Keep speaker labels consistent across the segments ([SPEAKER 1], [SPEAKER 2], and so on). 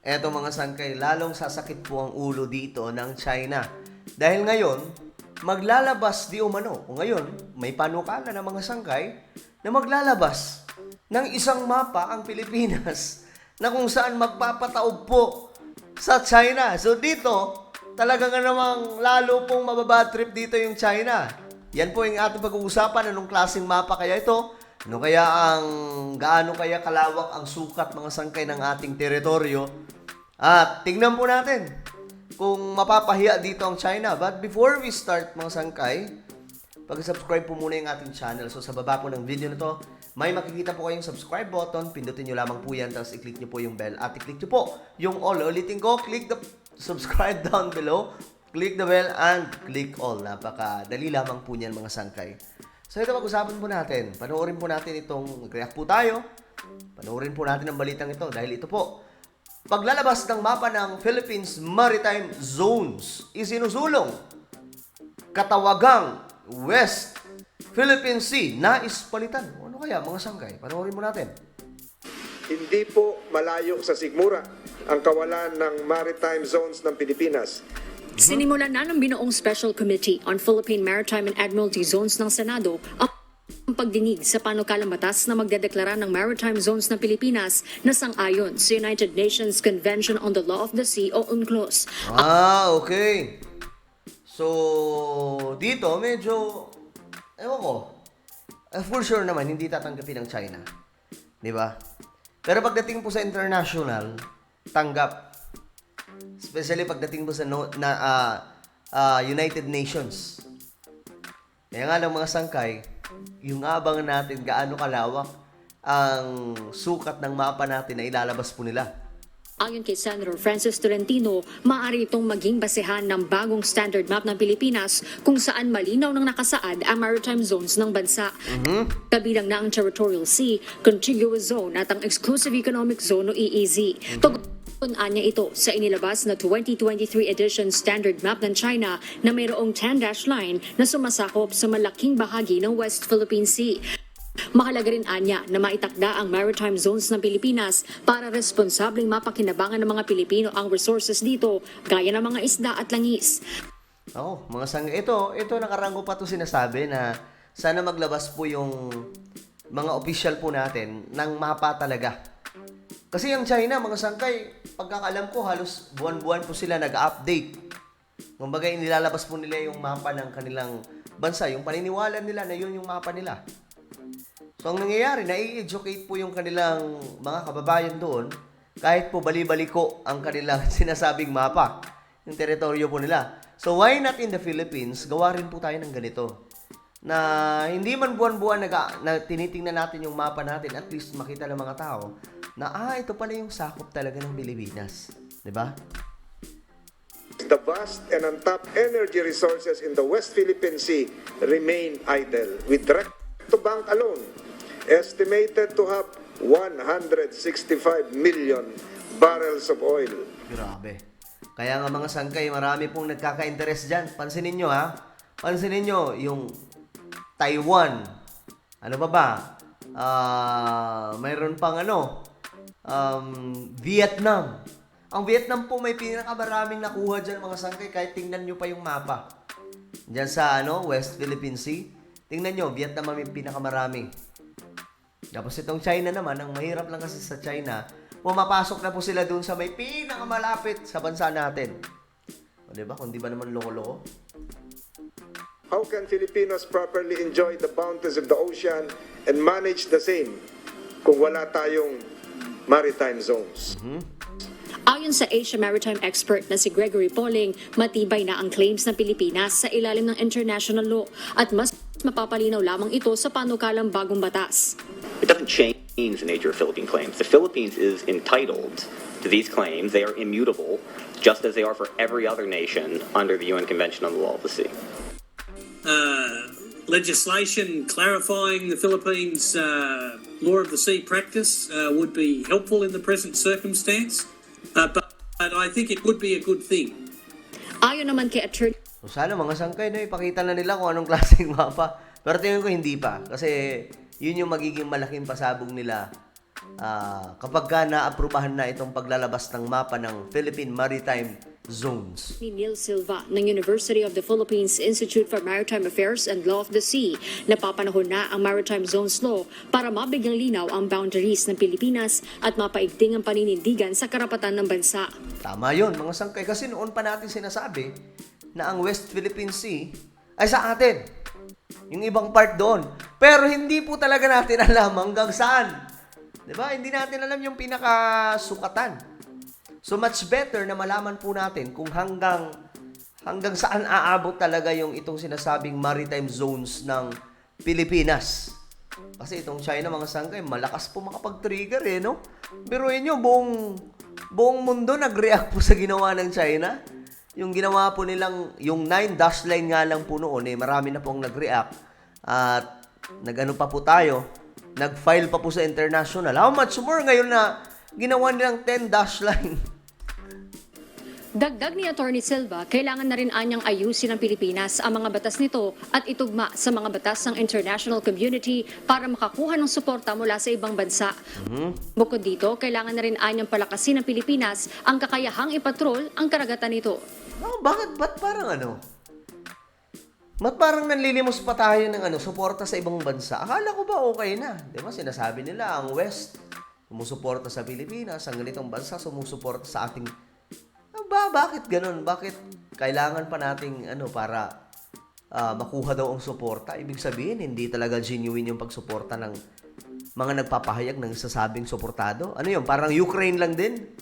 [SPEAKER 1] eto mga sangkay, lalong sasakit po ang ulo dito ng China. Dahil ngayon, maglalabas di umano. O ngayon, may panukala ng mga sangkay na maglalabas ng isang mapa ang Pilipinas na kung saan magpapataob po sa China. So dito, talaga nga namang lalo pong mababad trip dito yung China. Yan po yung ating pag-uusapan. Anong klaseng mapa kaya ito? Gaano kaya kalawak ang sukat mga sangkay ng ating teritoryo? At tingnan po natin kung mapapahiya dito ang China. But before we start mga sangkay, pag-subscribe po muna yung ating channel. So sa baba po ng video na to, may makikita po kayong subscribe button. Pindutin nyo lamang po yan. Tapos i-click nyo po yung bell. At i-click nyo po yung all. Ulitin ko, click the subscribe down below. Click the bell and click all. Napakadali lamang po niyan mga sangkay. So ito pag-usapan po natin. Panoorin po natin itong, mag-react po tayo. Panoorin po natin ang balitang ito. Dahil ito po, paglalabas ng mapa ng Philippines Maritime Zones, isinusulong katawagang West Philippine Sea nais palitan. Ano kaya mga sangkay? Panoorin mo natin.
[SPEAKER 2] Hindi po malayo sa sigmura ang kawalan ng maritime zones ng Pilipinas.
[SPEAKER 3] Sinimulan na ng binuong Special Committee on Philippine Maritime and Admiralty Zones ng Senado ang pagdinig sa panukalang batas na magdedeklara ng maritime zones ng Pilipinas na sang-ayon sa United Nations Convention on the Law of the Sea o UNCLOS.
[SPEAKER 1] Okay. So, dito medyo, ewan ko, for sure naman, hindi tatanggapin ng China. Di ba? Pero pagdating po sa international, tanggap. Especially pagdating po sa United Nations. Kaya nga lang mga sangkay, yung abang natin gaano kalawak ang sukat ng mapa natin na ilalabas po nila.
[SPEAKER 3] Ayon kay Senator Francis Tolentino, maaari itong maging basehan ng bagong standard map ng Pilipinas kung saan malinaw nang nakasaad ang maritime zones ng bansa. Kabilang na ang Territorial Sea, Contiguous Zone at ang Exclusive Economic Zone o EEZ. Pag-unahan niya ito sa inilabas na 2023 edition standard map ng China na mayroong 10-dash line na sumasakop sa malaking bahagi ng West Philippine Sea. Mahalaga rin anya na maitakda ang maritime zones ng Pilipinas para responsableng mapakinabangan ng mga Pilipino ang resources dito, gaya ng mga isda at langis.
[SPEAKER 1] Mga sangkay, ito nakaranggo pa to sinasabi na sana maglabas po yung mga official po natin ng mapa talaga. Kasi yung China, mga sangkay, pagkakaalam ko, halos buwan-buwan po sila nag-update. Kumbaga, inilalabas po nila yung mapa ng kanilang bansa. Yung paniniwala nila na yun yung mapa nila. So, ang nangyayari, nai-educate po yung kanilang mga kababayan doon kahit po bali-baliko ang kanilang sinasabing mapa, yung teritoryo po nila. So, why not in the Philippines, gawa rin po tayo ng ganito? Na hindi man buwan-buwan na tinitingnan natin yung mapa natin, at least makita ng mga tao na, ito pala yung sakop talaga ng Pilipinas. Diba?
[SPEAKER 2] The vast and untapped energy resources in the West Philippine Sea remain idle, with direct to bank alone estimated to have 165 million barrels of oil.
[SPEAKER 1] Grabe. Kaya nga mga sangkay, marami pong nagkaka-interest dyan. Pansinin nyo Pansinin nyo yung Taiwan. Ano ba? Mayroon pang Vietnam. Ang Vietnam po may pinakamaraming nakuha dyan mga sangkay kahit tingnan nyo pa yung mapa. Dyan sa West Philippine Sea. Tingnan nyo, Vietnam ang pinakamarami. Tapos itong China naman, ang mahirap lang kasi sa China, pumapasok na po sila dun sa may pinakamalapit sa bansa natin. O diba? Kung di ba naman loko-loko?
[SPEAKER 2] How can Filipinos properly enjoy the bounties of the ocean and manage the same kung wala tayong maritime zones?
[SPEAKER 3] Ayon sa Asia Maritime expert na si Gregory Poling, matibay na ang claims ng Pilipinas sa ilalim ng international law at mas mapapalinaw lamang ito sa panukalang bagong batas.
[SPEAKER 4] It doesn't change the nature of Philippine claims. The Philippines is entitled to these claims. They are immutable, just as they are for every other nation under the UN Convention on the Law of the Sea.
[SPEAKER 5] Legislation clarifying the Philippines' law of the sea practice would be helpful in the present circumstance, but I think it would be a good thing.
[SPEAKER 3] Ayon naman kay Attorney
[SPEAKER 1] So sana mga sangkay ipakita na nila kung anong klaseng mapa. Pero tingin ko hindi pa. Kasi yun yung magiging malaking pasabog nila kapag ka naaprubahan na itong paglalabas ng mapa ng Philippine Maritime Zones.
[SPEAKER 3] Ni Neil Silva ng University of the Philippines Institute for Maritime Affairs and Law of the Sea, napapanahon na ang Maritime Zones Law para mabigyang linaw ang boundaries ng Pilipinas at mapaigting ang paninindigan sa karapatan ng bansa.
[SPEAKER 1] Tama yun, mga sangkay. Kasi noon pa natin sinasabi na ang West Philippine Sea ay sa atin. Yung ibang part doon. Pero hindi po talaga natin alam hanggang saan. Diba? Hindi natin alam yung pinakasukatan. So much better na malaman po natin kung hanggang saan aabot talaga yung itong sinasabing maritime zones ng Pilipinas. Kasi itong China, mga sangkay, malakas po makapag-trigger no? Biruin nyo, buong mundo nag-react po sa ginawa ng China. Yung ginawa po nilang, yung 9 dash line nga lang po noon, marami na pong nag-react. At nag-ano pa po tayo, nag-file pa po sa international. How much more ngayon na ginawa nilang 10 dash line?
[SPEAKER 3] Dagdag ni Attorney Silva, kailangan na rin anyang ayusin ng Pilipinas ang mga batas nito at itugma sa mga batas ng international community para makakuha ng suporta mula sa ibang bansa. Bukod dito, kailangan na rin anyang palakasin ng Pilipinas ang kakayahang ipatrol ang karagatan nito.
[SPEAKER 1] Ba't parang nanlilimos pa tayo ng suporta sa ibang bansa? Akala ko ba okay na? Di ba sinasabi nila ang West sumusuporta sa Pilipinas, ang ganitong bansa sumusuporta sa ating... Bakit ganun? Bakit kailangan pa nating para makuha daw ang suporta? Ibig sabihin, hindi talaga genuine yung pagsuporta ng mga nagpapahayag ng sasabing suportado. Ano yun? Parang Ukraine lang din.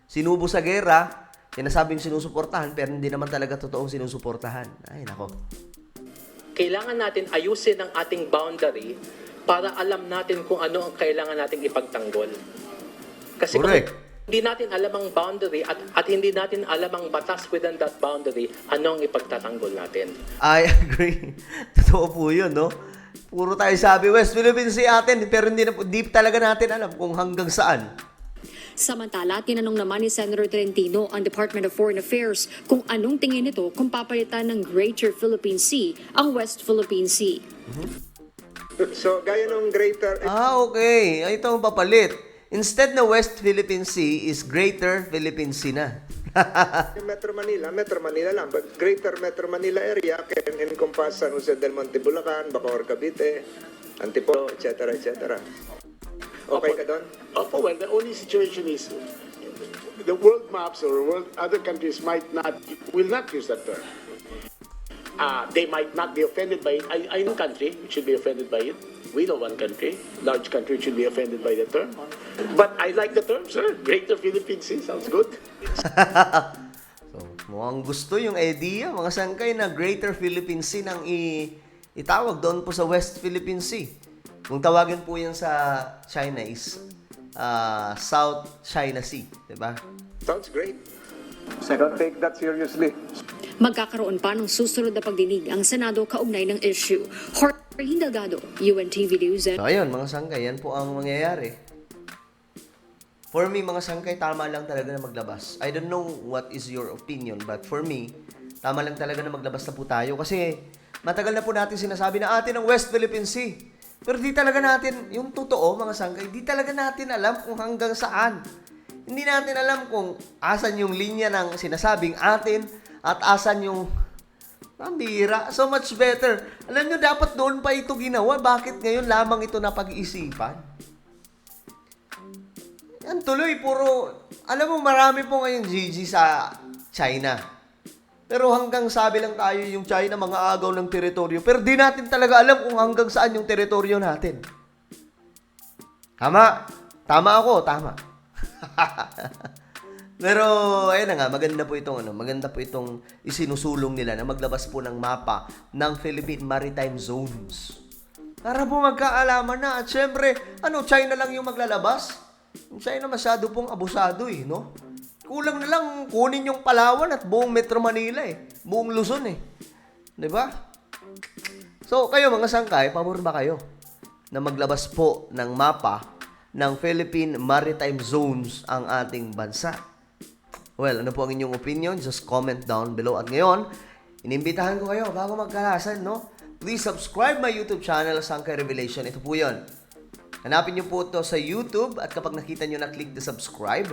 [SPEAKER 1] Sinubo sa gera, sinasabing sinusuportahan, pero hindi naman talaga totoong sinusuportahan. Ay, nako.
[SPEAKER 6] Kailangan natin ayusin ang ating boundary para alam natin kung ano ang kailangan nating ipagtanggol. Kasi
[SPEAKER 1] Correct.
[SPEAKER 6] kung hindi natin alam ang boundary at hindi natin alam ang batas within that boundary, ano ang ipagtatanggol natin?
[SPEAKER 1] I agree. Totoo po yun, no? Puro tayo sabi, West Philippine Sea atin, pero hindi talaga natin alam kung hanggang saan.
[SPEAKER 3] Samantala, tinanong naman ni Senator Tolentino ang Department of Foreign Affairs kung anong tingin nito kung papalitan ng Greater Philippine Sea ang West Philippine Sea.
[SPEAKER 2] So, gaya ng greater...
[SPEAKER 1] Okay. Ito ang papalit. Instead na West Philippine Sea is Greater Philippine Sea na.
[SPEAKER 2] Metro Manila lang. But Greater Metro Manila area can encompass San Jose del Monte, Bulacan, Bacoor, Cavite, Antipolo, etc. Okay ka doon?
[SPEAKER 7] Well, the only situation is the world maps or other countries will not use that term. They might not be offended by it. I know country which should be offended by it. We know one country, large country, should be offended by the term. But I like the term, sir. Greater Philippine Sea sounds good.
[SPEAKER 1] So, mukhang gusto yung idea, mga sangkay, na Greater Philippine Sea nang itawag doon po sa West Philippine Sea. Kung tawagin po yan sa China is South China Sea, diba?
[SPEAKER 2] Sounds great.
[SPEAKER 8] I don't take that seriously.
[SPEAKER 3] Magkakaroon pa ng susunod na pagdinig ang Senado kaugnay ng issue. Jorge Delgado, UNTV News.
[SPEAKER 1] So, ayun, mga sangkay, yan po ang mangyayari. For me, mga sangkay, tama lang talaga na maglabas. I don't know what is your opinion, but for me, tama lang talaga na maglabas na po tayo. Kasi matagal na po natin sinasabi na atin ang West Philippine Sea. Pero di talaga natin, yung totoo, mga sangkay, di talaga natin alam kung hanggang saan. Hindi natin alam kung asan yung linya ng sinasabing atin at asan yung pambira. So much better. Alam nyo, dapat doon pa ito ginawa. Bakit ngayon lamang ito napag-iisipan? Yan tuloy, puro, alam mo, marami po ngayon GG sa China. Pero hanggang sabi lang tayo yung China, mga agaw ng teritoryo. Pero di natin talaga alam kung hanggang saan yung teritoryo natin. Tama. Tama ako, tama. Pero ayun na nga, maganda po itong isinusulong nila na maglabas po ng mapa ng Philippine Maritime Zones. Para po magkaalaman na. At syempre, China lang yung maglalabas? Yung China masyado pong abusado no? Kulang na lang kunin yung Palawan at buong Metro Manila buong Luzon 'Di ba? So kayo mga sangkay, pabor ba kayo na maglabas po ng mapa ng Philippine Maritime Zones ang ating bansa? Well, ano po ang inyong opinion? Just comment down below. At ngayon, inimbitahan ko kayo bago magkalasan, no? Please subscribe my YouTube channel, Sangkay Revelation. Ito po yun. Hanapin nyo po ito sa YouTube at kapag nakita nyo na click the subscribe,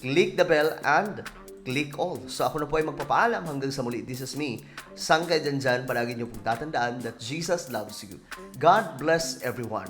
[SPEAKER 1] click the bell and click all. So ako na po ay magpapaalam hanggang sa muli. This is me, Sangkay Janjan. Palagi nyo pong tatandaan that Jesus loves you. God bless everyone.